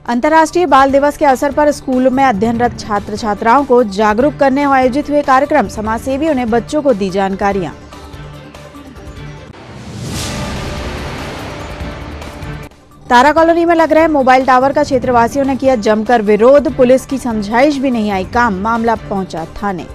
अंतर्राष्ट्रीय बाल दिवस के अवसर पर स्कूल में अध्ययनरत छात्र छात्राओं को जागरूक करने आयोजित हुए कार्यक्रम, समाजसेवियों ने बच्चों को दी जानकारियां। तारा कॉलोनी में लग रहे मोबाइल टावर का क्षेत्रवासियों ने किया जमकर विरोध, पुलिस की समझाइश भी नहीं आई काम, मामला पहुंचा थाने।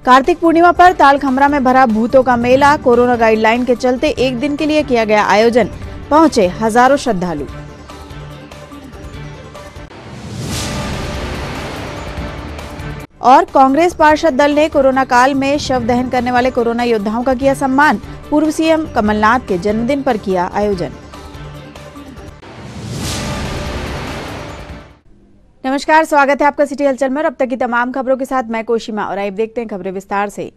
कार्तिक पूर्णिमा पर तालखमरा में भरा भूतों का मेला, कोरोना गाइडलाइन के चलते एक दिन के लिए किया गया आयोजन, पहुंचे हजारों श्रद्धालु। और कांग्रेस पार्षद दल ने कोरोना काल में शव दहन करने वाले कोरोना योद्धाओं का किया सम्मान, पूर्व सीएम कमलनाथ के जन्मदिन पर किया आयोजन। नमस्कार, स्वागत है आपका सिटी हलचल में। अब तक की तमाम खबरों के साथ मैं कोशिमा और आइए देखते हैं खबरें विस्तार से।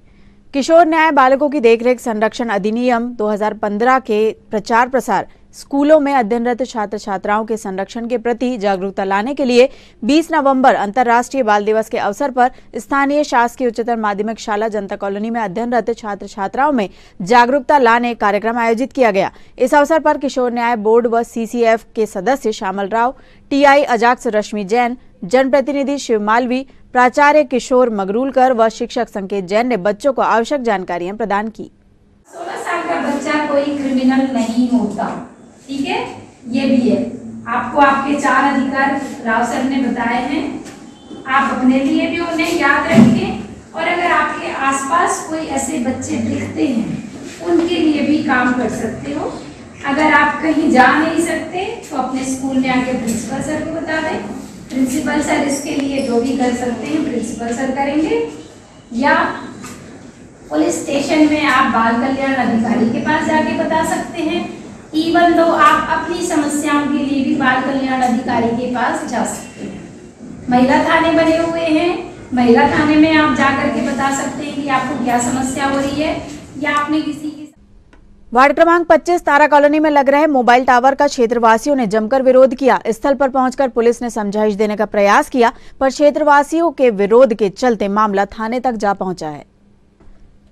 किशोर न्याय बालकों की देखरेख संरक्षण अधिनियम 2015 के प्रचार प्रसार, स्कूलों में अध्ययनरत छात्र छात्राओं के संरक्षण के प्रति जागरूकता लाने के लिए 20 नवंबर अंतर्राष्ट्रीय बाल दिवस के अवसर पर स्थानीय शासकीय उच्चतर माध्यमिक शाला जनता कॉलोनी में अध्ययनरत छात्र छात्राओं में जागरूकता लाने कार्यक्रम आयोजित किया गया। इस अवसर पर किशोर न्याय बोर्ड व CCF के सदस्य श्यामल राव, TI अजाक्स रश्मि जैन, जनप्रतिनिधि शिव मालवी, प्राचार्य किशोर मगरूलकर व शिक्षक संकेत जैन ने बच्चों को आवश्यक जानकारियां प्रदान की। 16 साल का बच्चा कोई क्रिमिनल नहीं होता, ठीक है, ये भी है। आपको आपके 4 अधिकार राव सर ने बताए हैं, आप अपने लिए भी उन्हें याद रखें और अगर आपके आसपास कोई ऐसे बच्चे दिखते हैं उनके लिए भी काम कर सकते हो। अगर आप कहीं जा नहीं सकते तो अपने स्कूल में आके प्रिंसिपल सर को बता दें, प्रिंसिपल सर इसके लिए जो भी कर सकते हैं प्रिंसिपल सर करेंगे, या पुलिस स्टेशन में आप बाल कल्याण अधिकारी के पास जाके बता सकते हैं। इवन दो आप अपनी समस्याओं के लिए भी बाल कल्याण अधिकारी के पास जा सकते हैं। महिला थाने बने हुए हैं, महिला थाने में आप जाकर के बता सकते हैं कि आपको क्या समस्या हो रही है, या आपने किसी की। वार्ड क्रमांक 25 तारा कॉलोनी में लग रहे मोबाइल टावर का क्षेत्रवासियों ने जमकर विरोध किया। स्थल पर पहुंचकर पुलिस ने समझाइश देने का प्रयास किया, पर क्षेत्रवासियों के विरोध के चलते मामला थाने तक जा पहुंचा है।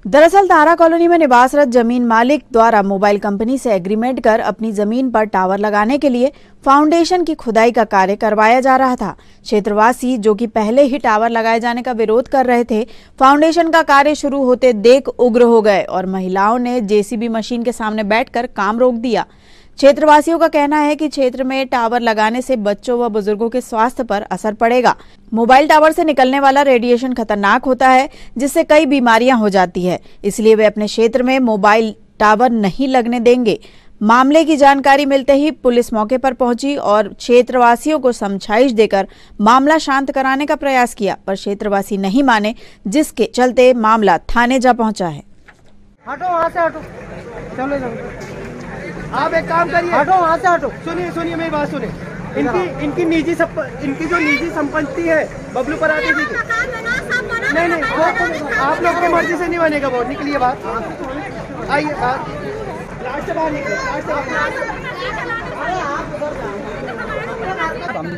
दरअसल तारा कॉलोनी में निवासरत जमीन मालिक द्वारा मोबाइल कंपनी से एग्रीमेंट कर अपनी जमीन पर टावर लगाने के लिए फाउंडेशन की खुदाई का कार्य करवाया जा रहा था। क्षेत्रवासी जो कि पहले ही टावर लगाए जाने का विरोध कर रहे थे, फाउंडेशन का कार्य शुरू होते देख उग्र हो गए और महिलाओं ने JCB मशीन के सामने बैठकर काम रोक दिया। क्षेत्रवासियों का कहना है कि क्षेत्र में टावर लगाने से बच्चों व बुजुर्गों के स्वास्थ्य पर असर पड़ेगा। मोबाइल टावर से निकलने वाला रेडिएशन खतरनाक होता है, जिससे कई बीमारियां हो जाती है, इसलिए वे अपने क्षेत्र में मोबाइल टावर नहीं लगने देंगे। मामले की जानकारी मिलते ही पुलिस मौके पर पहुंची और क्षेत्रवासियों को समझाइश देकर मामला शांत कराने का प्रयास किया, पर क्षेत्रवासी नहीं माने, जिसके चलते मामला थाने जा पहुंचा है। हटो वहाँ से, हटो, चलो चलो। आप एक काम करिए, हटो वहाँ से, हटो। सुनिए मेरी बात सुनिए। इनकी जो निजी संपत्ति है बबलू पराठे जी की, नहीं वो आप लोग की मर्जी से नहीं बनेगा। वो निकलिए बाहर, आइए लास्ट से बाहर निकले,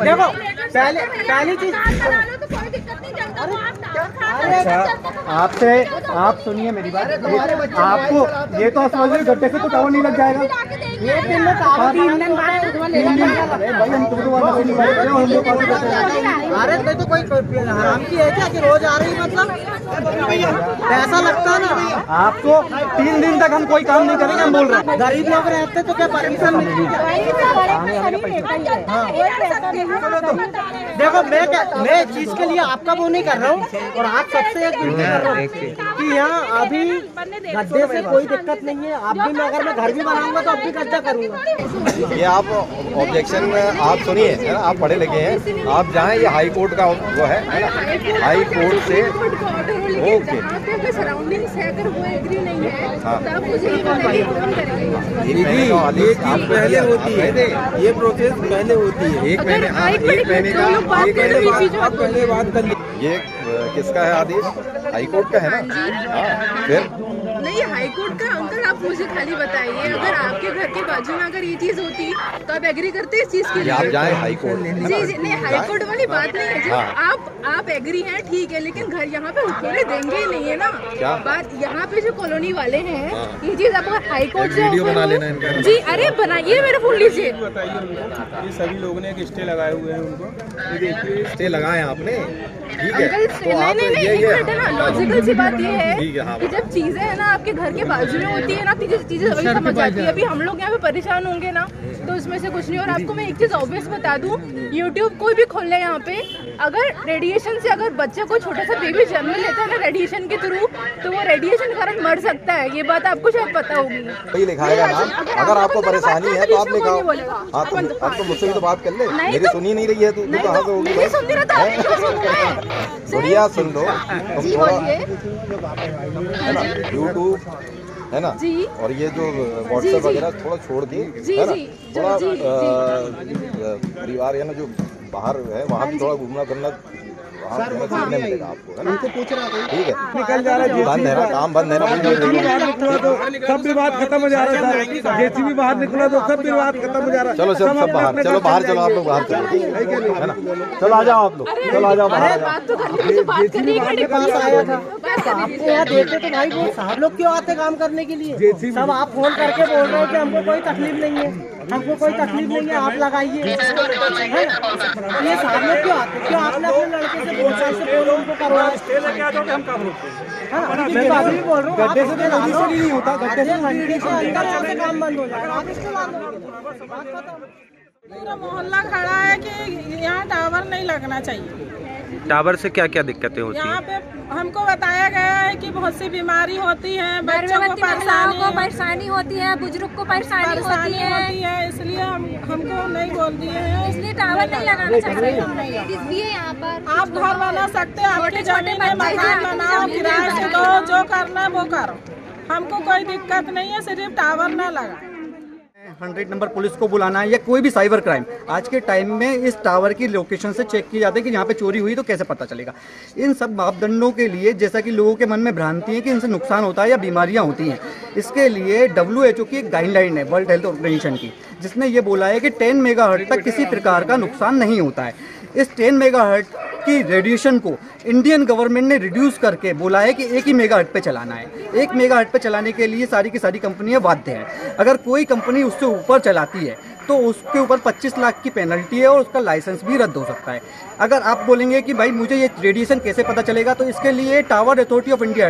देखो पहली चीज। आप सुनिए मेरी बात, आपको ये तो समझ लीजिए गड्ढे से तो टावर नहीं लग जाएगा। एक दिन में भारत में तो कोई हराम की है क्या कि रोज आ रही, मतलब पैसा लगता है ना। आपको 3 दिन तक हम कोई काम नहीं करेंगे, हम बोल रहे हैं। गरीब लोग रहते तो क्या परमिशन मिलेगी? देखो मैं इस चीज के लिए आपका वो नहीं कर रहा हूँ, और आप सबसे एक विनती कर रहा हूँ कि यहाँ अभी गड्ढे से कोई दिक्कत नहीं है। आप भी अगर मैं घर भी बनाऊंगा तो अब भी गड्ढा करूंगा। ये आप ऑब्जेक्शन आप सुनिए, आप पढ़े लिखे हैं, आप जाएं, ये हाई कोर्ट का वो है ना, हाई कोर्ट से ओके। पहले होती है ये प्रोसेस, पहले होती है 1 महीने, 1 महीने का पहले बात कर ली। ये किसका है आदेश? हाई कोर्ट का है ना। फिर नहीं, हाई कोर्ट का अंकल आप मुझे खाली बताइए, अगर आपके घर के बाजू में अगर ये चीज होती तो आप एग्री करते इस चीज के लिए? आप जाए हाई कोर्ट। जी नहीं, हाई कोर्ट वाली बात नहीं है। जब आप एग्री हैं ठीक है, लेकिन घर यहाँ पे होने देंगे ही नहीं है ना। बात यहाँ पे जो कॉलोनी वाले हैं, ये चीज आपको हाई कोर्ट से जी, अरे बनाइए, मेरा फोन लीजिए। ये सभी लोगों ने एक स्टे लगाए हुए हैं, उनको स्टे लगाए आपने, ठीक है? नहीं, लॉजिकल सी बात ये है कि जब चीजें है ना आपके घर के बाजू में होती है ना, चीजें वही समझ आती है। अभी हम लोग यहाँ पे परेशान होंगे ना तो उसमें से कुछ नहीं। और आपको मैं एक चीज ऑब्वियस बता दूं, यूट्यूब कोई भी खोल ले यहाँ पे, अगर रेडिएशन से अगर बच्चे को छोटा सा बेबी जन्म लेता है ना रेडिएशन के थ्रू, तो वो रेडिएशन के कारण मर सकता है। ये बात आपको शायद पता होगी। वही लिखाएगा ना, अगर आपको परेशानी है तो आप लिखाओ। हाँ तो मुझसे भी तो बात कर ले, मेरी सुनी नहीं रही है तू कहाँ से होगी? बढ़िया सुन लो, यूट्यूब है ना, और ये जो व्हाट्सएप वगैरह थोड़ा छोड़ के, है ना, थोड़ा परिवार है ना जो बाहर है वहाँ भी थोड़ा घूमना फिरना सीखने मिलेगा आपको, है ना? पूछ रहा है, ठीक है? निकल जा रहा है, बंद है ना, काम बंद है ना, निकला तो सब विवाद खत्म हो जा रहा है। जेसीबी बाहर निकला तो सब विवाद खत्म हो जा रहा है। चलो सब बाहर चलो, बाहर चलो, आप लोग बाहर चलो, है ना? चलो आ जाओ आप लोग, चलो आ जाओ बाहर। आपको यहाँ देते तो भाई वो साहब लोग क्यों आते काम करने के लिए? सब आप फोन करके बोल रहे हो कि हमको कोई तकलीफ नहीं है, हमको कोई तकलीफ नहीं है, आप लगाइए। ये साहब लोग क्यों आते? क्यों आपने अपने लड़के से बोल उनको करवा? हम काम रोकते हैं। मैं तो अभी भी बोल रहा हूँ, गड्ढे से तो रजिस्टर ही नहीं होता, गड्ढे से अंदर यहाँ से काम बंद हो जाएगा। आप इसको बात पूरा मोहल्ला खड़ा है कि यहाँ टावर नहीं लगना चाहिए। टावर से क्या क्या दिक्कतें होती हैं? यहाँ पे हमको बताया गया है कि बहुत सी बीमारी होती है, बच्चों को परेशानी होती है, बुजुर्ग को परेशानी होती है, इसलिए हमको नहीं बोल दिए हैं। इसलिए टावर नहीं लगाना चाहिए। यहाँ पर आप घर बना सकते हैं, आपकी जमीन में मकान बनाओ, किराए से दो, जो करना है वो करो, हमको कोई दिक्कत नहीं है, सिर्फ टावर ना लगा। 100 नंबर पुलिस को बुलाना है या कोई भी साइबर क्राइम आज के टाइम में इस टावर की लोकेशन से चेक की जाती है कि यहाँ पे चोरी हुई तो कैसे पता चलेगा। इन सब मापदंडों के लिए जैसा कि लोगों के मन में भ्रांति है कि इनसे नुकसान होता है या बीमारियाँ होती हैं, इसके लिए WHO की एक गाइडलाइन है, वर्ल्ड हेल्थ ऑर्गेनाइजेशन की, जिसने ये बोला है कि 10 मेगाहर्ट्ज तक किसी प्रकार का नुकसान नहीं होता है। इस 10 मेगाहर्ट्ज की रेडिएशन को इंडियन गवर्नमेंट ने रिड्यूस करके बोला है कि 1 ही मेगाहर्ट्ज पे चलाना है। 1 मेगाहर्ट्ज पे चलाने के लिए सारी की सारी कंपनियां बाध्य हैं। अगर कोई कंपनी उससे ऊपर चलाती है तो उसके ऊपर 25 लाख की पेनल्टी है और उसका लाइसेंस भी रद्द हो सकता है। अगर आप बोलेंगे कि भाई मुझे ये रेडिएशन कैसे पता चलेगा, तो इसके लिए tower authority of India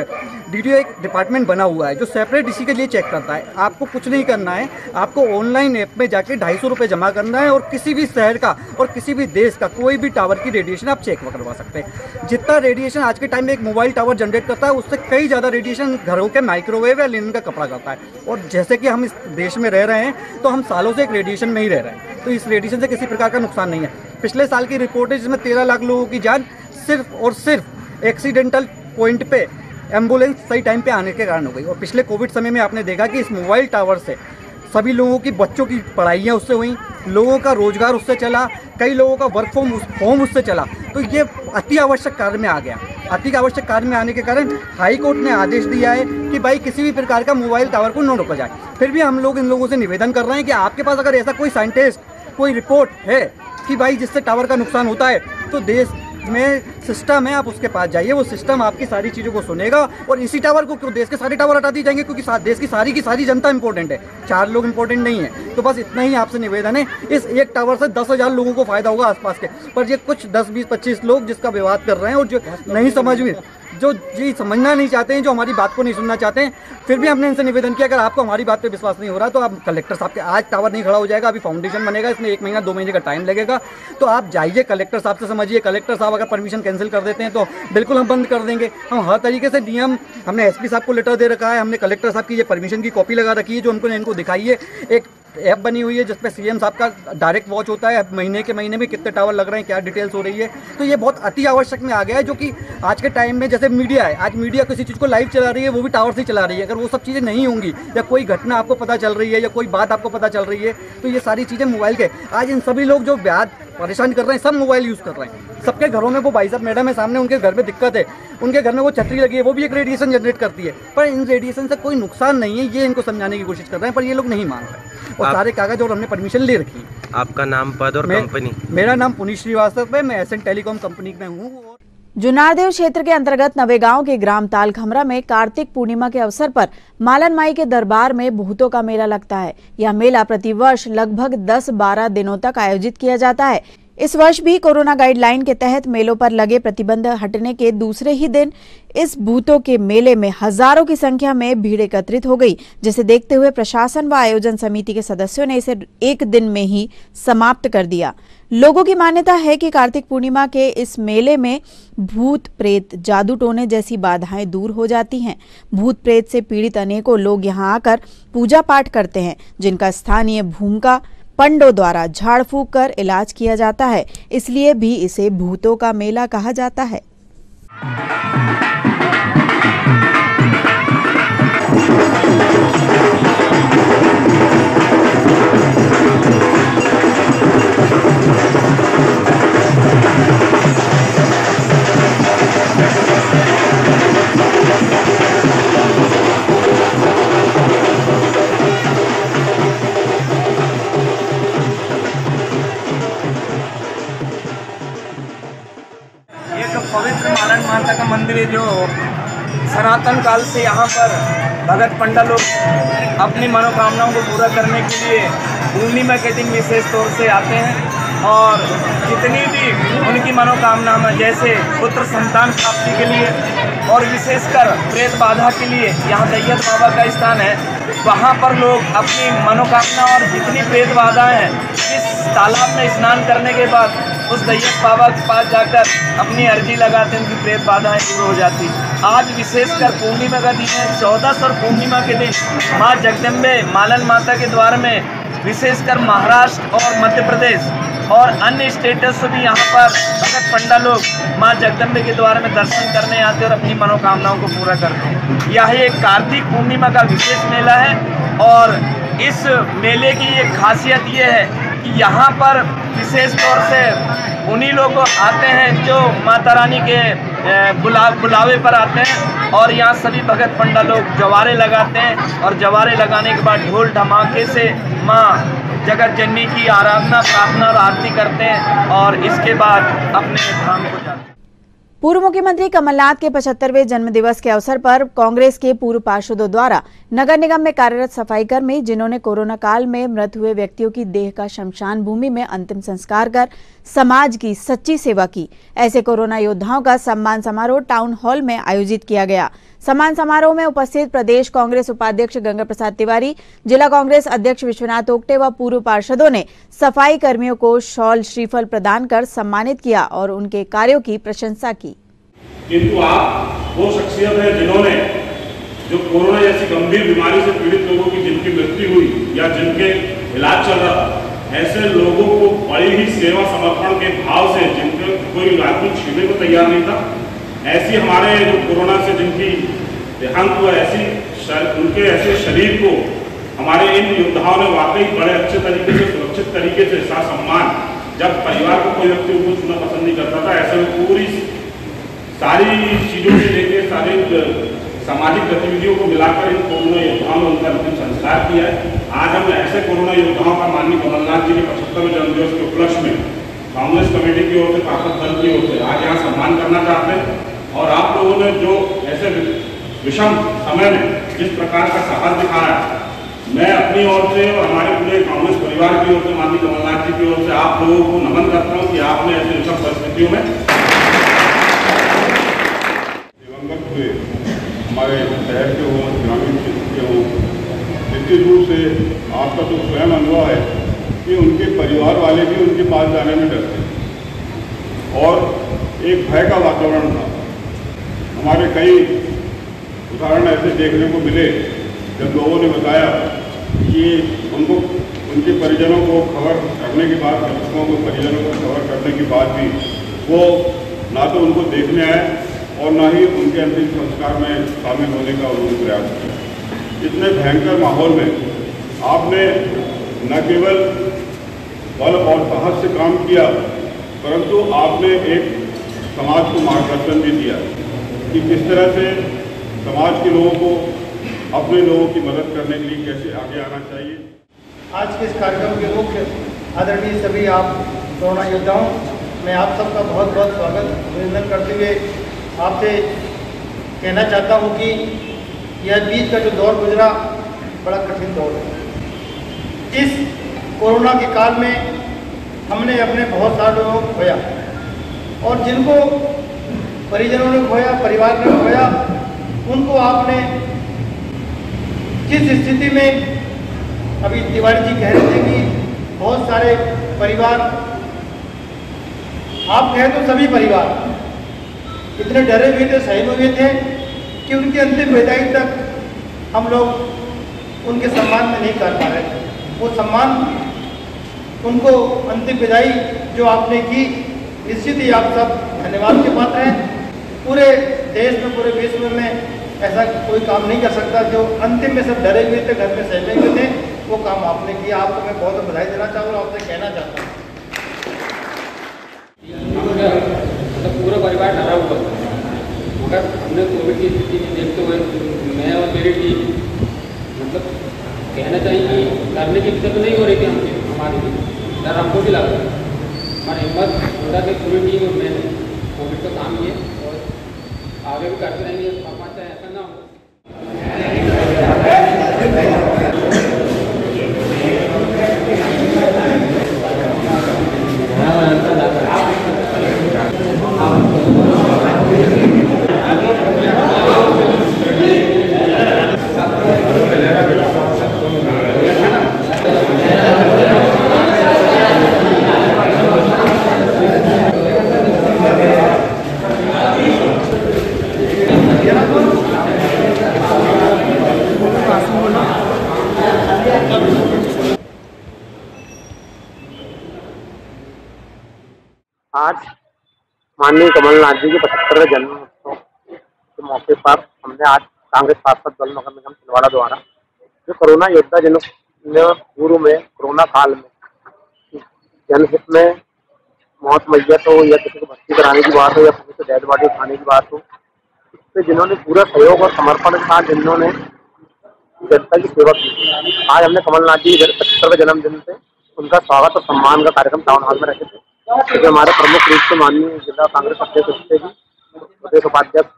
DTO एक डिपार्टमेंट बना हुआ है जो सेपरेट इसी के लिए चेक करता है। आपको कुछ नहीं करना है, आपको ऑनलाइन ऐप में जाके 250 रुपये जमा करना है और किसी भी शहर का और किसी भी देश का कोई भी टावर की रेडिएशन आप चेक करवा सकते हैं। जितना रेडिएशन आज के टाइम में एक मोबाइल टावर जनरेट करता है उससे कई ज़्यादा रेडिएशन घरों के माइक्रोवेव या लिनन का कपड़ा करता है। और जैसे कि हम इस देश में रह रहे हैं तो हम सालों से एक रेडिएशन में ही रह रहे हैं, तो इस रेडिएशन से किसी प्रकार का नुकसान नहीं है। पिछले साल की रिपोर्ट है जिसमें 13 लाख लोगों की जान सिर्फ और सिर्फ एक्सीडेंटल पॉइंट पे एम्बुलेंस सही टाइम पे आने के कारण हो गई। और पिछले कोविड समय में आपने देखा कि इस मोबाइल टावर से सभी लोगों की बच्चों की पढ़ाइयाँ उससे हुई, लोगों का रोजगार उससे चला, कई लोगों का वर्क फ्रॉम होम उससे चला। तो ये अति आवश्यक कार्य में आ गया। अति आवश्यक कार्य में आने के कारण हाई कोर्ट ने आदेश दिया है कि भाई किसी भी प्रकार का मोबाइल टावर को न रोका जाए। फिर भी हम लोग इन लोगों से निवेदन कर रहे हैं कि आपके पास अगर ऐसा कोई साइंटिस्ट कोई रिपोर्ट है कि भाई जिससे टावर का नुकसान होता है तो देश में सिस्टम है, आप उसके पास जाइए, वो सिस्टम आपकी सारी चीज़ों को सुनेगा। और इसी टावर को क्यों देश के सारे टावर हटा दिए जाएंगे, क्योंकि देश की सारी जनता इंपॉर्टेंट है, 4 लोग इंपॉर्टेंट नहीं है। तो बस इतना ही आपसे निवेदन है, इस एक टावर से 10,000 लोगों को फायदा होगा आसपास के, पर ये कुछ 10, 20, 25 लोग जिसका विवाद कर रहे हैं और जो नहीं समझ में, जो जी समझना नहीं चाहते हैं, जो हमारी बात को नहीं सुनना चाहते हैं। फिर भी हमने इनसे निवेदन किया अगर आपको हमारी बात पे विश्वास नहीं हो रहा तो आप कलेक्टर साहब के, आज टावर नहीं खड़ा हो जाएगा, अभी फाउंडेशन बनेगा, इसमें 1 महीना 2 महीने का टाइम लगेगा, तो आप जाइए कलेक्टर साहब से समझिए। कलेक्टर साहब अगर परमिशन कैंसिल कर देते हैं तो बिल्कुल हम बंद कर देंगे। हम हर तरीके से नियम, हमने SP साहब को लेटर दे रखा है, हमने कलेक्टर साहब की ये परमिशन की कॉपी लगा रखी है जो हमको इनको दिखाइए। एक ऐप बनी हुई है जिसपे सीएम साहब का डायरेक्ट वॉच होता है, महीने के महीने में कितने टावर लग रहे हैं, क्या डिटेल्स हो रही है। तो ये बहुत अति आवश्यक में आ गया है, जो कि आज के टाइम में जैसे मीडिया है, आज मीडिया किसी चीज़ को लाइव चला रही है, वो भी टावर से चला रही है। अगर वो सब चीज़ें नहीं होंगी या कोई घटना आपको पता चल रही है या कोई बात आपको पता चल रही है, तो ये सारी चीज़ें मोबाइल के, आज इन सभी लोग जो परेशान कर रहे हैं, सब मोबाइल यूज़ कर रहे हैं। सबके घरों में वो भाई साहब मैडम है सामने, उनके घर में दिक्कत है, उनके घर में वो छतरी लगी है, वो भी एक रेडिएशन जनरेट करती है, पर इन रेडिएशन से कोई नुकसान नहीं है, ये इनको समझाने की कोशिश कर रहे हैं, पर ये लोग नहीं मान रहे। और सारे कागज और हमने परमिशन ले रखी है। आपका नाम, पद और कंपनी? मेरा नाम पुनीत श्रीवास्तव है, मैं एसएन टेलीकॉम कंपनी में हूँ। जुनारदेव क्षेत्र के अंतर्गत नवेगांव के ग्राम तालखमरा में कार्तिक पूर्णिमा के अवसर पर मालन माई के दरबार में भूतों का मेला लगता है। यह मेला प्रतिवर्ष लगभग 10-12 दिनों तक आयोजित किया जाता है। इस वर्ष भी कोरोना गाइडलाइन के तहत मेलों पर लगे प्रतिबंध हटने के दूसरे ही दिन इस भूतों के मेले में हजारों की संख्या में भीड़ एकत्रित हो गई, जिसे देखते हुए प्रशासन व आयोजन समिति के सदस्यों ने इसे एक दिन में ही समाप्त कर दिया। लोगों की मान्यता है कि कार्तिक पूर्णिमा के इस मेले में भूत प्रेत, जादू टोने जैसी बाधाएं दूर हो जाती हैं। भूत प्रेत से पीड़ित अनेकों लोग यहां आकर पूजा पाठ करते हैं, जिनका स्थानीय भूमिका पंडों द्वारा झाड़ फूंक कर इलाज किया जाता है, इसलिए भी इसे भूतों का मेला कहा जाता है। पवित्र मालन माता का मंदिर है, जो सनातन काल से यहाँ पर भगत पंडा लोग अपनी मनोकामनाओं को पूरा करने के लिए पूर्णिमा के दिन विशेष तौर से आते हैं और जितनी भी उनकी मनोकामना में, जैसे पुत्र संतान प्राप्ति के लिए और विशेषकर प्रेत बाधा के लिए यहाँ दैयत बाबा का स्थान है, वहाँ पर लोग अपनी मनोकामना और जितनी प्रेत बाधाएँ हैं, इस तालाब में स्नान करने के बाद उस दैयत बाबा के पास जाकर अपनी अर्जी लगाते हैं, उनकी प्रेत बाधाएं दूर हो जाती। आज विशेषकर पूर्णिमा का दिन है, 14 और पूर्णिमा के दिन माँ जगदम्बे मालन माता के द्वार में विशेषकर महाराष्ट्र और मध्य प्रदेश और अन्य स्टेटों से भी यहाँ पर भगत पंडा लोग माँ जगदम्बे के द्वार में दर्शन करने आते हैं और अपनी मनोकामनाओं को पूरा करते हैं। यह एक कार्तिक पूर्णिमा का विशेष मेला है और इस मेले की एक खासियत ये है कि यहाँ पर विशेष तौर से उन्हीं लोग आते हैं जो माता रानी के बुलावे पर आते हैं और यहाँ सभी भगत पंडा लोग जवारे लगाते हैं और जवारे लगाने के बाद ढोल धमाके से माँ जगत जननी की आराधना, प्रार्थना और आरती करते हैं और इसके बाद अपने धाम को जाते हैं। पूर्व मुख्यमंत्री कमलनाथ के 75वें जन्म दिवस के अवसर पर कांग्रेस के पूर्व पार्षदों द्वारा नगर निगम में कार्यरत सफाई कर्मी, जिन्होंने कोरोना काल में मृत हुए व्यक्तियों की देह का शमशान भूमि में अंतिम संस्कार कर समाज की सच्ची सेवा की, ऐसे कोरोना योद्धाओं का सम्मान समारोह टाउन हॉल में आयोजित किया गया। सम्मान समारोह में उपस्थित प्रदेश कांग्रेस उपाध्यक्ष गंगा प्रसाद तिवारी, जिला कांग्रेस अध्यक्ष विश्वनाथ ओक्टे व पूर्व पार्षदों ने सफाई कर्मियों को शॉल श्रीफल प्रदान कर सम्मानित किया और उनके कार्यों की प्रशंसा की। किंतु आप वो शख्सियत है जिन्होंने जो कोरोना जैसी गंभीर बीमारी से पीड़ित लोगों की जिनकी मृत्यु हुई या जिनके इलाज चल रहा था, ऐसे लोगों को बड़ी ही सेवा समर्पण के भाव से, जिनके कोई आदमी छीनने को तैयार नहीं था, ऐसी हमारे जो कोरोना से जिनकी देहांत हुआ, उनके ऐसे शरीर को हमारे इन योद्धाओं ने वाकई बड़े अच्छे तरीके से, सुरक्षित तरीके से सम्मान, जब परिवार को कोई व्यक्ति उनको छूना पसंद नहीं करता था, ऐसे में पूरी सारी चीज़ों से लेकर सारी सामाजिक गतिविधियों को मिलाकर इन कोरोना योद्धाओं ने उनका अंतिम संस्कार किया है। आज हम ऐसे कोरोना योद्धाओं का माननीय कमलनाथ जी के 75वें जन्मदिवस के उपलक्ष्य में कांग्रेस कमेटी की ओर से, पार्षद दल की ओर से आज यहाँ सम्मान करना चाहते हैं और आप लोगों ने जो ऐसे विषम समय में जिस प्रकार का साहस दिखाया, मैं अपनी ओर से और हमारे पूरे कांग्रेस परिवार की ओर से, माननीय कमलनाथ जी की ओर से आप लोगों को नमन करता हूँ कि आपने ऐसे विषम परिस्थितियों में दिवंगत हुए हमारे शहर के हों, ग्रामीण क्षेत्र के हों, निश्चित रूप से आपका तो स्वयं अनुभव है कि उनके परिवार वाले भी उनके पास जाने में डरते हैं और एक भय का वातावरण था। हमारे कई उदाहरण ऐसे देखने को मिले जब लोगों ने बताया कि उनको उनके परिजनों को खबर करने के बाद, मृतकों को परिजनों को खबर करने के बाद भी वो ना तो उनको देखने आए और ना ही उनके अंतिम संस्कार में शामिल होने का उन्होंने प्रयास किया। इतने भयंकर माहौल में आपने न केवल बल और साहस से काम किया, परंतु आपने एक समाज को मार्गदर्शन भी दिया कि किस तरह से समाज के लोगों को अपने लोगों की मदद करने के लिए कैसे आगे आना चाहिए। आज के इस कार्यक्रम के मुख्य आदरणीय सभी आप कोरोना योद्धाओं, मैं आप सबका बहुत बहुत स्वागत अभिनंदन करते हुए आपसे कहना चाहता हूं कि यह बीच का जो दौर गुजरा बड़ा कठिन दौर है। इस कोरोना के काल में हमने अपने बहुत सारे लोगों को खोया और जिनको परिजनों ने खोया, परिवार ने खोया, उनको आपने जिस स्थिति में अभी तिवारी जी कह रहे थे कि बहुत सारे परिवार, आप कहें तो सभी परिवार इतने डरे हुए थे, सहमे हुए थे कि उनकी अंतिम विदाई तक हम लोग उनके सम्मान में नहीं कर पा रहे थे। वो सम्मान, उनको अंतिम विदाई जो आपने की, निश्चित ही आप सब धन्यवाद के पात्र हैं। पूरे देश में, पूरे विश्व में ऐसा कोई काम नहीं कर सकता जो अंतिम में सब डरे हुए थे, घर में सहमे हुए थे, वो काम आपने किया। आपको मैं बहुत बधाई देना चाहूँगा, आपसे कहना चाहता हूँ। मतलब पूरा परिवार डरा हुआ था, मगर हमने कोविड की स्थिति में देखते हुए मैं और मेरी टीम मतलब कहना चाहिए कि करने की इच्छा तो नहीं हो रही थी हमारी डर हमको भी लगा। हमारी हिम्मत होता कि पूरी टीम और मैंने कोविड का काम किया और आगे भी करते रहेंगे, चाहे ऐसा ना हो। आज माननीय कमलनाथ जी के 75वें जन्मोत्सव के मौके पर हमने आज कांग्रेस सांसद दल नगर निगम छिंदवाड़ा द्वारा जो कोरोना योद्धा जिन्होंने पूर्व में कोरोना काल में जनहित में मौत मैयत हो या किसी को भर्ती कराने की बात हो या किसी को डेड बॉडी उठाने की बात हो, इससे जिन्होंने पूरा सहयोग और समर्पण के साथ जिन्होंने जनता की सेवा की, आज हमने कमलनाथ जी के 75वें जन्मदिन पे उनका स्वागत और सम्मान का कार्यक्रम टाउन हॉल में रखे थे। तो हमारे प्रमुख रूप से माननीय जिला कांग्रेस अध्यक्ष जी, प्रदेश उपाध्यक्ष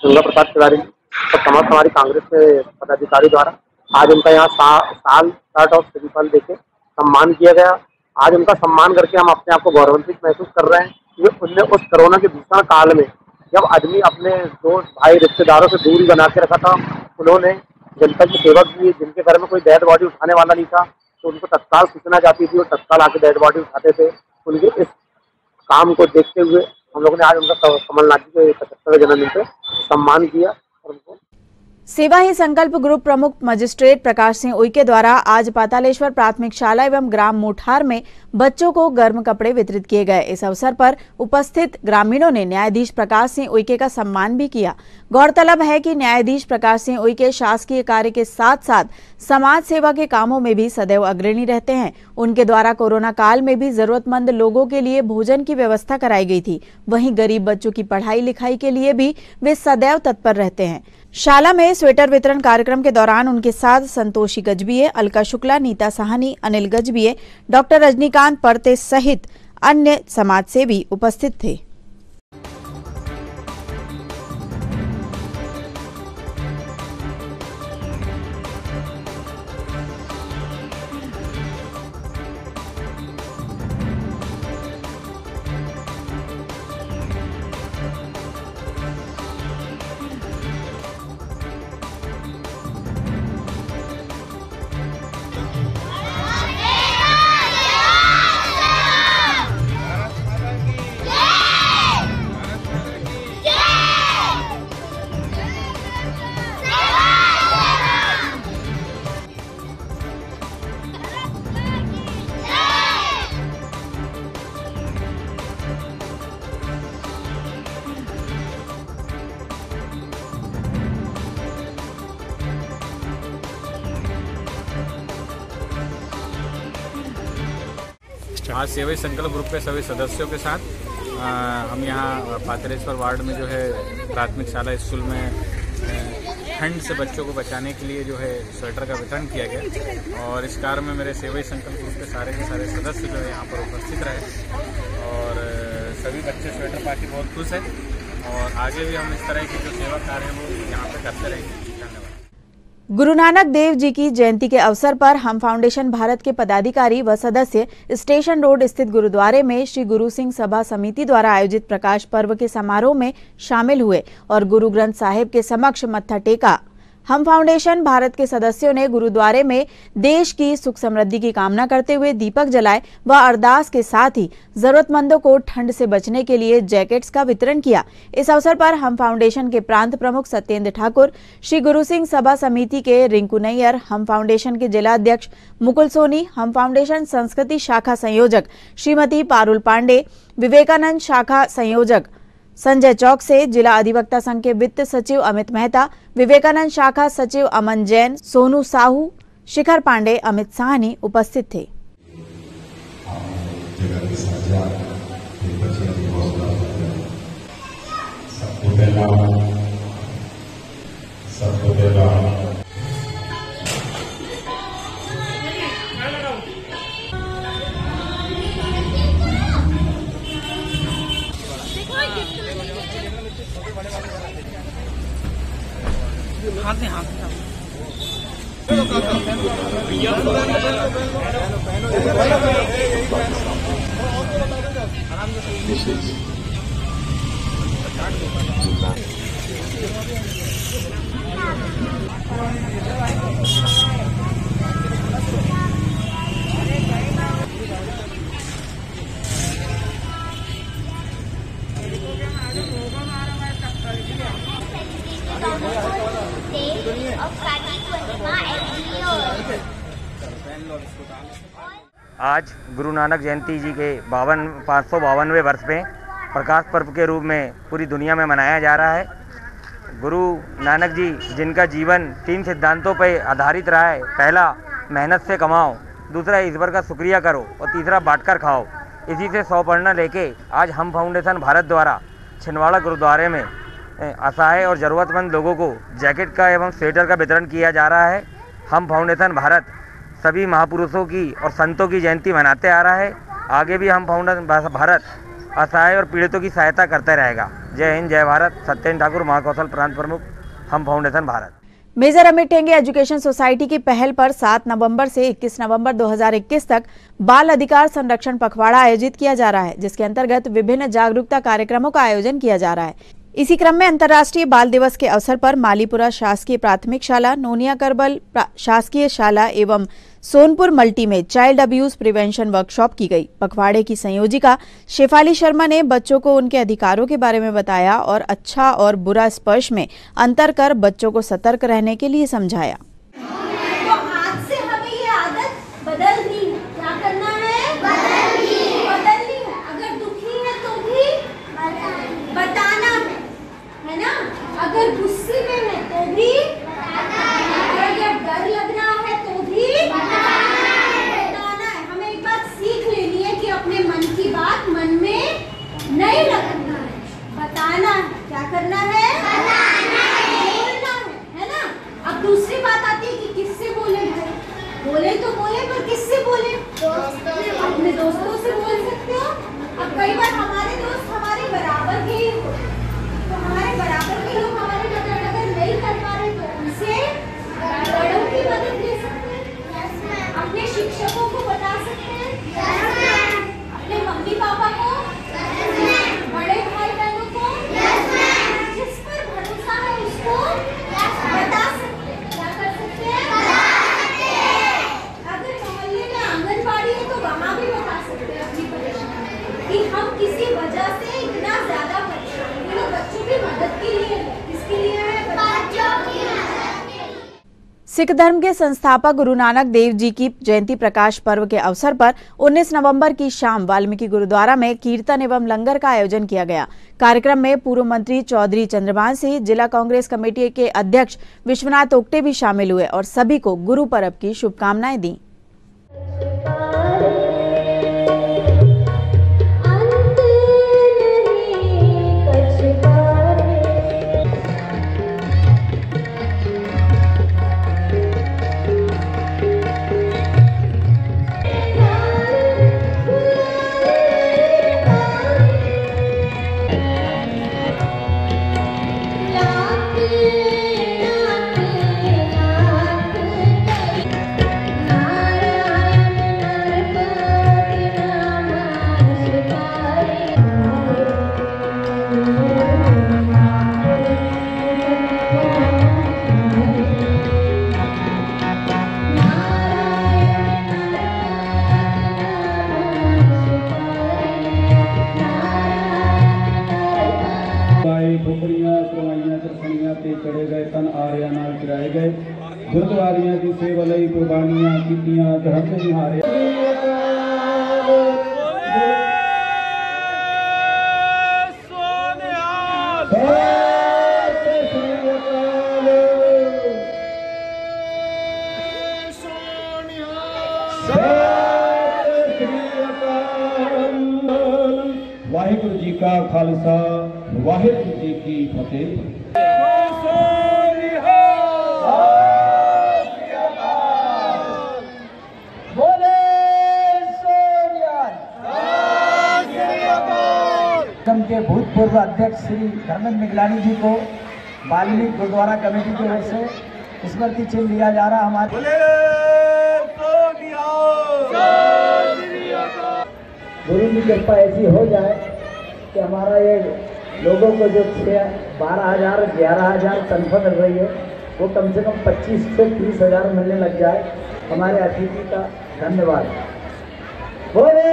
गंगा प्रसाद तिवारी और समस्त हमारी कांग्रेस के पदाधिकारी द्वारा आज उनका यहाँ साल शर्ट और श्रीफल देके सम्मान किया गया। आज उनका सम्मान करके हम अपने आप को गौरवान्वित महसूस कर रहे हैं कि उनने उस कोरोना के भीषण काल में जब आदमी अपने दोस्त भाई रिश्तेदारों से दूरी बना के रखा था, उन्होंने जनता की सेवा की। जिनके घर में कोई डेड बॉडी उठाने वाला नहीं था तो उनको तत्काल सूचना जाती थी और तत्काल आके डेड बॉडी उठाते थे। उनके इस काम को देखते हुए हम लोगों ने आज उनका कमलनाथ जी के 75वें जन्मदिन पे सम्मान किया और उनको सेवा ही संकल्प ग्रुप प्रमुख मजिस्ट्रेट प्रकाश सिंह उइके द्वारा आज पातालेश्वर प्राथमिक शाला एवं ग्राम मोठार में बच्चों को गर्म कपड़े वितरित किए गए। इस अवसर पर उपस्थित ग्रामीणों ने न्यायाधीश प्रकाश सिंह उइके का सम्मान भी किया। गौरतलब है कि न्यायाधीश प्रकाश सिंह उइके शासकीय कार्य के साथ साथ समाज सेवा के कामों में भी सदैव अग्रणी रहते हैं। उनके द्वारा कोरोना काल में भी जरूरतमंद लोगों के लिए भोजन की व्यवस्था कराई गई थी। वहीं गरीब बच्चों की पढ़ाई लिखाई के लिए भी वे सदैव तत्पर रहते हैं। शाला में स्वेटर वितरण कार्यक्रम के दौरान उनके साथ संतोषी गजबिये, अलका शुक्ला, नीता साहनी, अनिल गजबिये, डॉक्टर रजनीकांत परते सहित अन्य समाजसेवी उपस्थित थे। Yeah! आज सेवा संकल्प ग्रुप के सभी सदस्यों के साथ हम यहाँ पातरेश्वर वार्ड में जो है प्राथमिक शाला स्कूल में ठंड से बच्चों को बचाने के लिए जो है स्वेटर का वितरण किया गया और इस कार्य में मेरे सेवा संकल्प ग्रुप के सारे सदस्य जो है यहाँ पर उपस्थित रहे और सभी बच्चे स्वेटर पा के बहुत खुश हैं और आगे भी हम इस तरह की जो सेवा कार्य है वो यहाँ पे करते रहेंगे। गुरु नानक देव जी की जयंती के अवसर पर हम फाउंडेशन भारत के पदाधिकारी व सदस्य स्टेशन रोड स्थित गुरुद्वारे में श्री गुरु सिंह सभा समिति द्वारा आयोजित प्रकाश पर्व के समारोह में शामिल हुए और गुरु ग्रंथ साहिब के समक्ष मत्था टेका। हम फाउंडेशन भारत के सदस्यों ने गुरुद्वारे में देश की सुख समृद्धि की कामना करते हुए दीपक जलाए व अरदास के साथ ही जरूरतमंदों को ठंड से बचने के लिए जैकेट्स का वितरण किया। इस अवसर पर हम फाउंडेशन के प्रांत प्रमुख सत्येंद्र ठाकुर, श्री गुरु सिंह सभा समिति के रिंकू नैयर, हम फाउंडेशन के जिला अध्यक्ष मुकुल सोनी, हम फाउंडेशन संस्कृति शाखा संयोजक श्रीमती पारुल पांडे, विवेकानंद शाखा संयोजक संजय चौक से, जिला अधिवक्ता संघ के वित्त सचिव अमित मेहता, विवेकानंद शाखा सचिव अमन जैन, सोनू साहू, शिखर पांडे, अमित साहनी उपस्थित थे। आज गुरु नानक जयंती जी के 552वें वर्ष में प्रकाश पर्व के रूप में पूरी दुनिया में मनाया जा रहा है। गुरु नानक जी जिनका जीवन 3 सिद्धांतों पर आधारित रहा है। पहला, मेहनत से कमाओ, दूसरा, ईश्वर का शुक्रिया करो और तीसरा, बांटकर खाओ। इसी से 100 प्रेरणा लेके आज हम फाउंडेशन भारत द्वारा छिंदवाड़ा गुरुद्वारे में असहाय और ज़रूरतमंद लोगों को जैकेट का एवं स्वेटर का वितरण किया जा रहा है। हम फाउंडेशन भारत सभी महापुरुषों की और संतों की जयंती मनाते आ रहा है। आगे भी हम फाउंडेशन भारत असहाय और पीड़ितों की सहायता करते रहेगा। जय हिंद, जय भारत। सत्येंद्र ठाकुर, महाकौशल प्रांत प्रमुख, हम फाउंडेशन भारत। मेजर अमित टेंगे एजुकेशन सोसाइटी की पहल पर 7 नवंबर से 21 नवंबर 2021 तक बाल अधिकार संरक्षण पखवाड़ा आयोजित किया जा रहा है, जिसके अंतर्गत विभिन्न जागरूकता कार्यक्रमों का आयोजन किया जा रहा है। इसी क्रम में अंतर्राष्ट्रीय बाल दिवस के अवसर पर मालीपुरा शासकीय प्राथमिक शाला, नोनिया करबल शासकीय शाला एवं सोनपुर मल्टी में चाइल्ड अब्यूज प्रिवेंशन वर्कशॉप की गई। पखवाड़े की संयोजिका शेफाली शर्मा ने बच्चों को उनके अधिकारों के बारे में बताया और अच्छा और बुरा स्पर्श में अंतर कर बच्चों को सतर्क रहने के लिए समझाया। तो आज से हमें ये आदत बदलनी है। क्या करना है? बदलनी है। अगर दुखी है तो भी बताना है ना? अगर गुस्से में है तो भी अगर डर लग रहा है तो भी बताना है। हमें एक बात सीख लेनी है कि अपने मन की बात मन में नहीं रखना है, बताना है। क्या करना है? बोलना है ना? अब दूसरी बात आती है कि किससे बोले भाई? बोले तो बोले, पर किससे बोले? अपने दोस्तों से बोल सकते हो। अब कई बार हमारे दोस्त हमारे बराबर के ही हो, तो हमारे बराबर के लोग हमारे मदद अगर नहीं कर पा रहे तो उनसे बड़ों की मदद ले सकते हैं, अपने शिक्षकों को बता सकते हैं, अपने मम्मी पापा को, बड़े भाई बहनों को, जिस पर भरोसा है उसको बता सकते हैं। क्या कर सकते हैं? अगर मोहल्ले में आंगनबाड़ी है तो वहाँ भी बता सकते हैं अपनी परेशानी कि हम किसी वजह से इतना ज्यादा परेशान हैं। ये लोग बच्चों की मदद के लिए है। किसके लिए है? बच्चों की मदद। सिख धर्म के संस्थापक गुरु नानक देव जी की जयंती प्रकाश पर्व के अवसर पर 19 नवंबर की शाम वाल्मीकि गुरुद्वारा में कीर्तन एवं लंगर का आयोजन किया गया। कार्यक्रम में पूर्व मंत्री चौधरी चंद्रभान सिंह, जिला कांग्रेस कमेटी के अध्यक्ष विश्वनाथ ओक्टे भी शामिल हुए और सभी को गुरु पर्व की शुभकामनाएं दी। बनाए गए। गुरुद्वारियां की सेवलई कुर्बानियां कीतियां धर्म निहारे। वाहिगुरु जी का खालसा, वाहिगुरु जी की फतेह। के भूतपूर्व अध्यक्ष श्री धर्मेंद्र मिगलानी जी को वाल्मीकि गुरुद्वारा कमेटी की ओर से स्मृति चिन्ह दिया जा रहा। हमारे गुरु की कृपा ऐसी हो जाए कि हमारा ये लोगों को जो 12,000 11,000 तनख्वाह मिल रही है वो कम से कम 25 से 30,000 मिलने लग जाए। हमारे अतिथि का धन्यवाद। बोले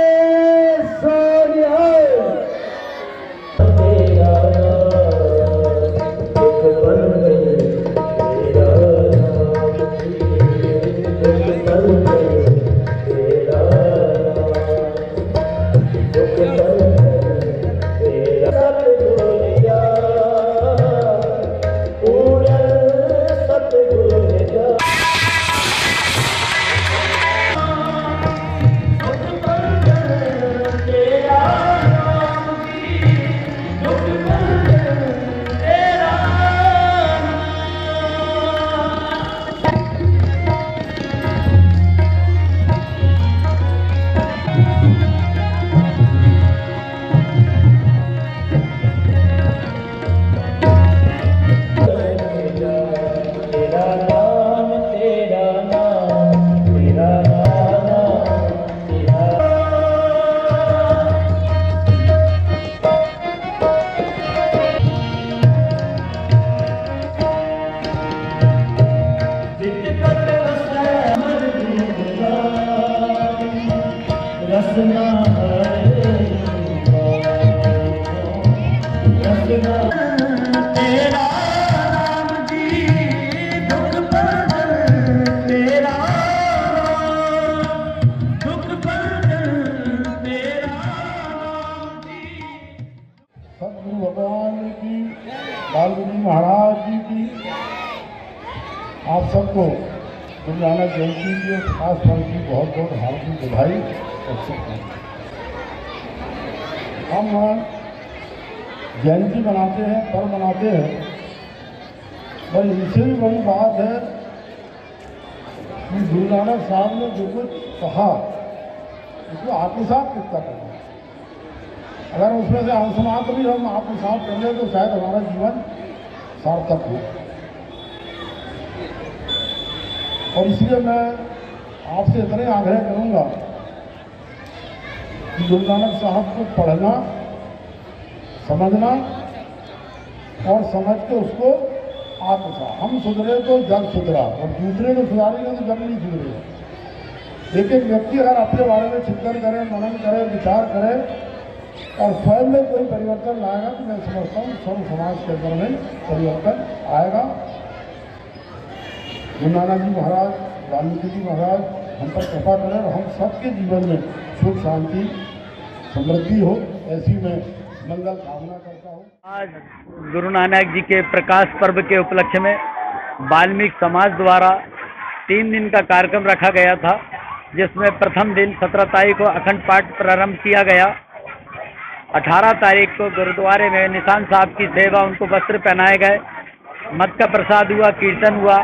सोनिया। सदगुरु भगवान की, बालगुरु महाराज जी की, आप सबको गुरु नानक जयंती की और खास पर्व की बहुत बहुत हार्दिक बधाई और शुभकामनाएं। हम जयंती मनाते हैं, पर्व मनाते हैं, पर इससे भी बड़ी बात है कि गुरु नानक साहब ने जो कुछ कहा उसको आत्मसात कितना करना। अगर उसमें से अंश मात्र भी हम आत्मसात कर लें तो शायद हमारा जीवन सार्थक हो। और इसलिए मैं आपसे इतने आग्रह करूंगा कि गुरु नानक साहब को पढ़ना, समझना और समझ के उसको आत्मसात। हम सुधरे तो जग सुधरा और दूसरे को सुधारेंगे तो जग नहीं सुधरेगा। एक एक व्यक्ति अगर अपने बारे में चिंतन करे, मनन करे, विचार करे और स्वयं में कोई परिवर्तन लाएगा तो मैं समझता हूँ सर्व समाज के अंदर में परिवर्तन आएगा। गुरु नानक जी महाराज, वाल्मीकि जी महाराज हम पर कृपा करें और हम सबके जीवन में सुख शांति समृद्धि हो, ऐसी मैं मंगल कामना करता हूँ। आज गुरु नानक जी के प्रकाश पर्व के उपलक्ष्य में वाल्मीकि समाज द्वारा 3 दिन का कार्यक्रम रखा गया था, जिसमें प्रथम दिन 17 तारीख को अखंड पाठ प्रारंभ किया गया। 18 तारीख को गुरुद्वारे में निशान साहब की सेवा, उनको वस्त्र पहनाए गए, मद का प्रसाद हुआ, कीर्तन हुआ।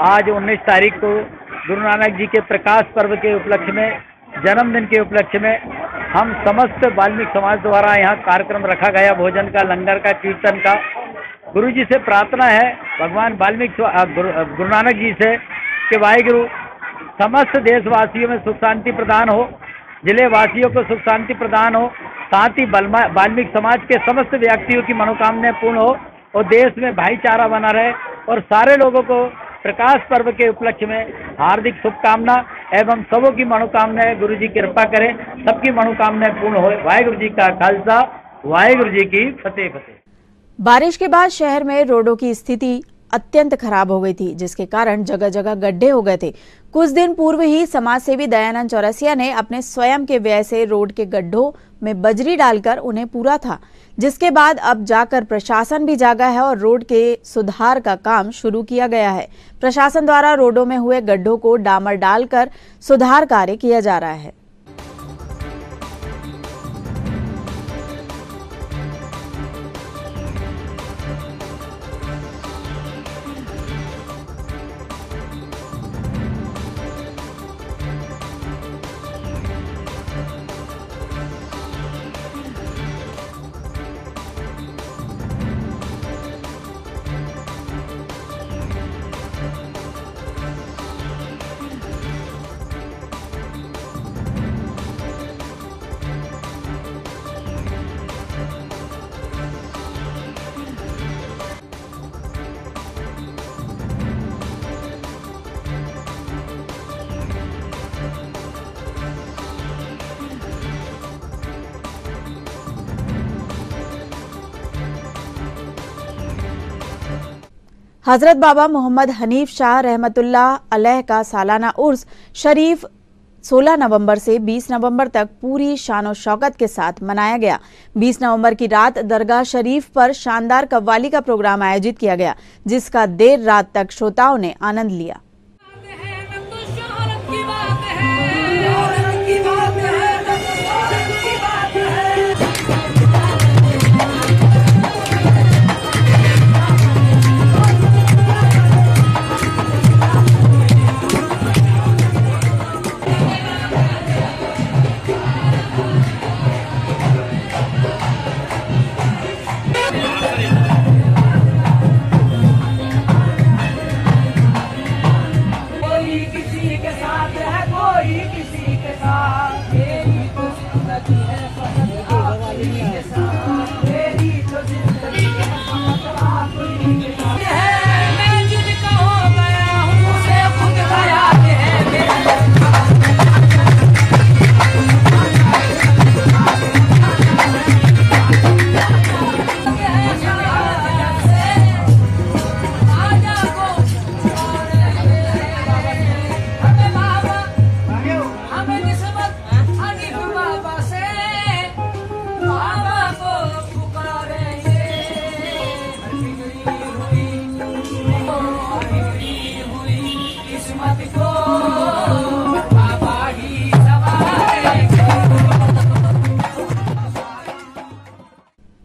आज 19 तारीख को गुरु नानक जी के प्रकाश पर्व के उपलक्ष्य में, जन्मदिन के उपलक्ष्य में हम समस्त वाल्मीकि समाज द्वारा यहाँ कार्यक्रम रखा गया, भोजन का, लंगर का, कीर्तन का। गुरु जी से प्रार्थना है, भगवान वाल्मीकि गुरु नानक जी से कि वाहिगुरु समस्त देशवासियों में सुख शांति प्रदान हो, जिले वासियों को सुख शांति प्रदान हो, साथ ही वाल्मीकि समाज के समस्त व्यक्तियों की मनोकामनाएं पूर्ण हो और देश में भाईचारा बना रहे और सारे लोगों को प्रकाश पर्व के उपलक्ष्य में हार्दिक शुभकामना एवं सबों की मनोकामनाएं गुरु जी कृपा करें, सबकी मनोकामनाएं पूर्ण हो। वाहिगुरु जी का खालसा, वाहिगुरु जी की फतेह फतेह। बारिश के बाद शहर में रोडों की स्थिति अत्यंत खराब हो गई थी, जिसके कारण जगह जगह गड्ढे हो गए थे। कुछ दिन पूर्व ही समाजसेवी दयानंद चौरसिया ने अपने स्वयं के व्यय से रोड के गड्ढों में बजरी डालकर उन्हें पूरा था, जिसके बाद अब जाकर प्रशासन भी जागा है और रोड के सुधार का काम शुरू किया गया है। प्रशासन द्वारा रोडों में हुए गड्ढों को डामर डालकर सुधार कार्य किया जा रहा है। हजरत बाबा मोहम्मद हनीफ शाह रहमतुल्लाह अलैह का सालाना उर्स शरीफ 16 नवंबर से 20 नवंबर तक पूरी शान और शौकत के साथ मनाया गया। 20 नवंबर की रात दरगाह शरीफ पर शानदार कव्वाली का प्रोग्राम आयोजित किया गया, जिसका देर रात तक श्रोताओं ने आनंद लिया।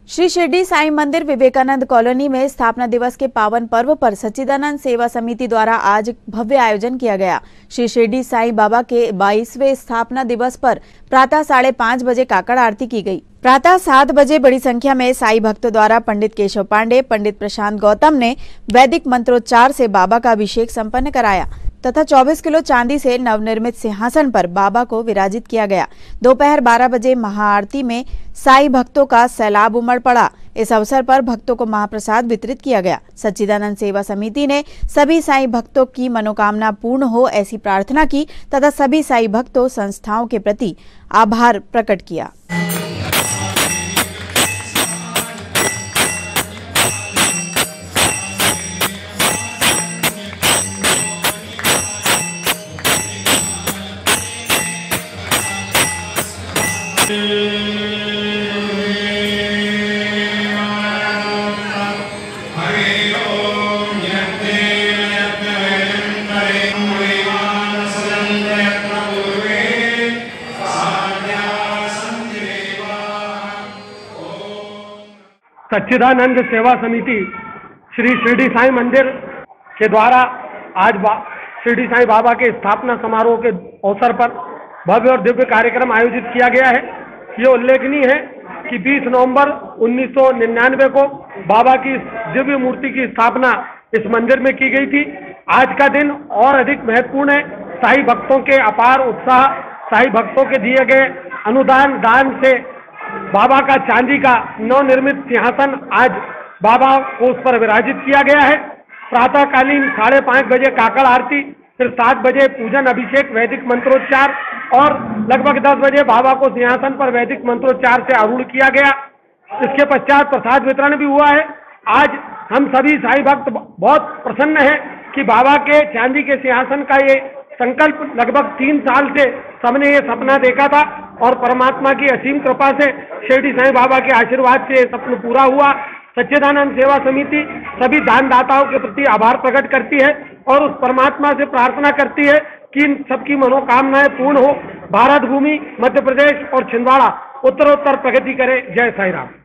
श्री शिरडी साईं मंदिर विवेकानंद कॉलोनी में स्थापना दिवस के पावन पर्व पर सच्चिदानंद सेवा समिति द्वारा आज भव्य आयोजन किया गया। श्री शिरडी साईं बाबा के 22वें स्थापना दिवस पर प्रातः 5:30 बजे काकड़ आरती की गई। प्रातः 7 बजे बड़ी संख्या में साईं भक्तों द्वारा पंडित केशव पांडे, पंडित प्रशांत गौतम ने वैदिक मंत्रोच्चार से बाबा का अभिषेक संपन्न कराया तथा 24 किलो चांदी से नवनिर्मित सिंहासन पर बाबा को विराजित किया गया। दोपहर 12 बजे महाआरती में साईं भक्तों का सैलाब उमड़ पड़ा। इस अवसर पर भक्तों को महाप्रसाद वितरित किया गया। सच्चिदानंद सेवा समिति ने सभी साईं भक्तों की मनोकामना पूर्ण हो ऐसी प्रार्थना की तथा सभी साईं भक्तों संस्थाओं के प्रति आभार प्रकट किया। सच्चिदानंद सेवा समिति श्री शिरडी साईं मंदिर के द्वारा आज शिरडी साईं बाबा के स्थापना समारोह के अवसर पर भव्य और दिव्य कार्यक्रम आयोजित किया गया है। ये उल्लेखनीय है कि 20 नवंबर 1999 को बाबा की दिव्य मूर्ति की स्थापना इस मंदिर में की गई थी। आज का दिन और अधिक महत्वपूर्ण है। साईं भक्तों के अपार उत्साह, साईं भक्तों के दिए गए अनुदान दान से बाबा का चांदी का नवनिर्मित सिंहासन आज बाबा को उस पर विराजित किया गया है। प्रातःकालीन 5:30 बजे काकड़ आरती, फिर 7 बजे पूजन अभिषेक वैदिक मंत्रोच्चार और लगभग 10 बजे बाबा को सिंहासन पर वैदिक मंत्रोच्चार से आरूढ़ किया गया। इसके पश्चात प्रसाद वितरण भी हुआ है। आज हम सभी साईं भक्त बहुत प्रसन्न हैं कि बाबा के चांदी के सिंहासन का ये संकल्प लगभग 3 साल से सबने ये सपना देखा था और परमात्मा की असीम कृपा से शिरडी साईं बाबा के आशीर्वाद से ये सपना पूरा हुआ। सच्चिदानंद सेवा समिति सभी दानदाताओं के प्रति आभार प्रकट करती है और उस परमात्मा से प्रार्थना करती है कि इन सबकी मनोकामनाएं पूर्ण हो। भारत भूमि, मध्य प्रदेश और छिंदवाड़ा उत्तरोत्तर प्रगति करे। जय साईं राम।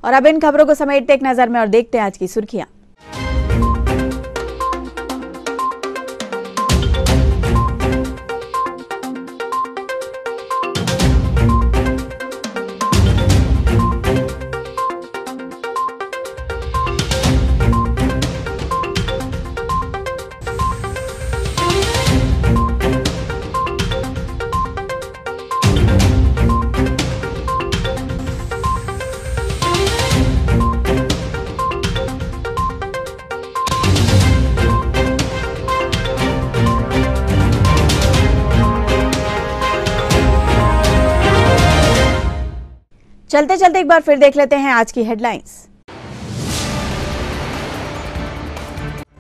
और अब इन खबरों को समेटते एक नजर में और देखते हैं आज की सुर्खियां। चलते चलते एक बार फिर देख लेते हैं आज की हेडलाइंस।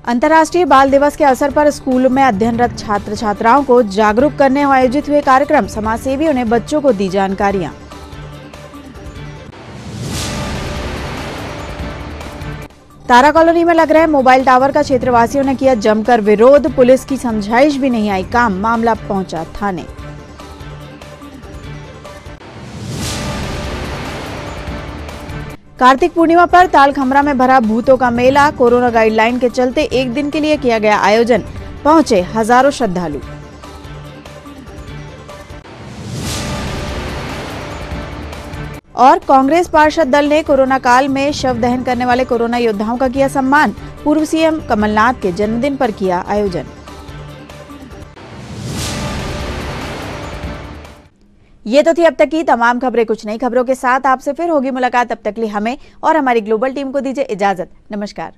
अंतर्राष्ट्रीय बाल दिवस के अवसर पर स्कूल में अध्ययनरत छात्र छात्राओं को जागरूक करने आयोजित हुए कार्यक्रम, समाजसेवियों ने बच्चों को दी जानकारियां। तारा कॉलोनी में लग रहे मोबाइल टावर का क्षेत्रवासियों ने किया जमकर विरोध, पुलिस की समझाइश भी नहीं आई काम, मामला पहुंचा थाने। कार्तिक पूर्णिमा पर तालखमरा में भरा भूतों का मेला, कोरोना गाइडलाइन के चलते एक दिन के लिए किया गया आयोजन, पहुंचे हजारों श्रद्धालु। और कांग्रेस पार्षद दल ने कोरोना काल में शव दहन करने वाले कोरोना योद्धाओं का किया सम्मान, पूर्व सीएम कमलनाथ के जन्मदिन पर किया आयोजन। ये तो थी अब तक की तमाम खबरें। कुछ नई खबरों के साथ आपसे फिर होगी मुलाकात। तब तक लिए हमें और हमारी ग्लोबल टीम को दीजिए इजाजत। नमस्कार।